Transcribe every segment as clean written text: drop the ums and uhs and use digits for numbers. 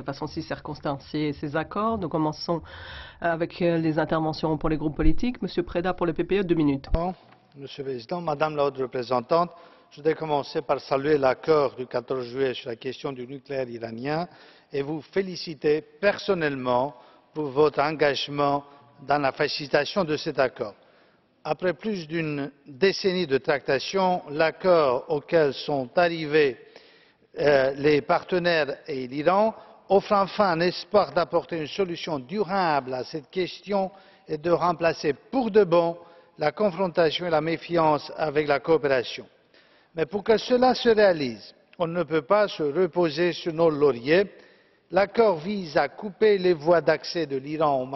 façon si circonstanciée ces accords. Nous commençons avec les interventions pour les groupes politiques. Monsieur Preda pour le PPE, 2 minutes. Monsieur le Président, Madame la Haute Représentante, je voudrais commencer par saluer l'accord du 14 juillet sur la question du nucléaire iranien et vous féliciter personnellement pour votre engagement dans la facilitation de cet accord. Après plus d'une décennie de tractations, l'accord auquel sont arrivés les partenaires et l'Iran offre enfin un espoir d'apporter une solution durable à cette question et de remplacer pour de bon la confrontation et la méfiance avec la coopération. Mais pour que cela se réalise, on ne peut pas se reposer sur nos lauriers. L'accord vise à couper les voies d'accès de l'Iran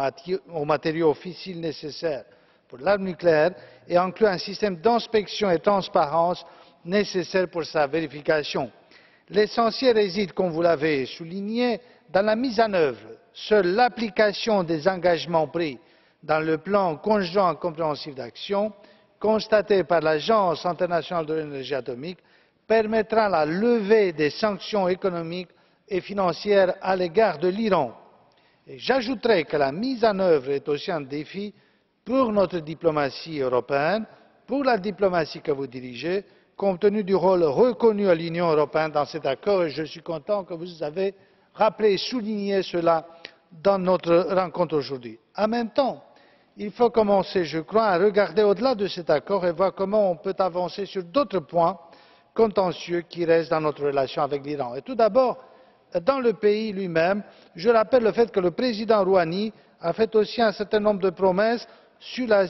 aux matériaux fissiles nécessaires pour l'arme nucléaire et inclut un système d'inspection et de transparence nécessaire pour sa vérification. L'essentiel réside, comme vous l'avez souligné, dans la mise en œuvre. Seule l'application des engagements pris dans le plan conjoint compréhensif d'action constaté par l'Agence internationale de l'énergie atomique permettra la levée des sanctions économiques et financières à l'égard de l'Iran. J'ajouterai que la mise en œuvre est aussi un défi pour notre diplomatie européenne, pour la diplomatie que vous dirigez, compte tenu du rôle reconnu à l'Union européenne dans cet accord, et je suis content que vous avez rappelé et souligné cela dans notre rencontre aujourd'hui. En même temps, il faut commencer, je crois, à regarder au-delà de cet accord et voir comment on peut avancer sur d'autres points contentieux qui restent dans notre relation avec l'Iran. Et tout d'abord, dans le pays lui-même, je rappelle le fait que le président Rouhani a fait aussi un certain nombre de promesses sur la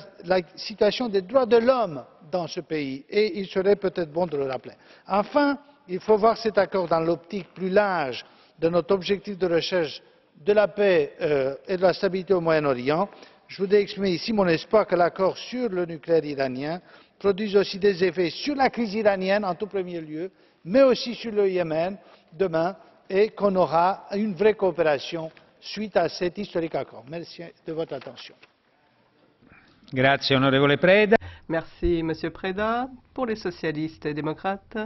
situation des droits de l'homme dans ce pays, et il serait peut-être bon de le rappeler. Enfin, il faut voir cet accord dans l'optique plus large de notre objectif de recherche de la paix et de la stabilité au Moyen-Orient. Je voudrais exprimer ici mon espoir que l'accord sur le nucléaire iranien produise aussi des effets sur la crise iranienne en tout premier lieu, mais aussi sur le Yémen demain, et qu'on aura une vraie coopération suite à cet historique accord. Merci de votre attention. Grazie, onorevole Preda. Merci, Monsieur Preda. Pour les socialistes et démocrates,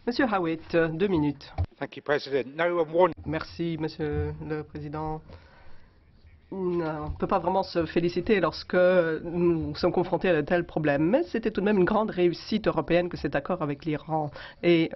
Monsieur Howitt, 2 minutes. Merci, Monsieur le Président. On ne peut pas vraiment se féliciter lorsque nous sommes confrontés à de tels problèmes, mais c'était tout de même une grande réussite européenne que cet accord avec l'Iran. Et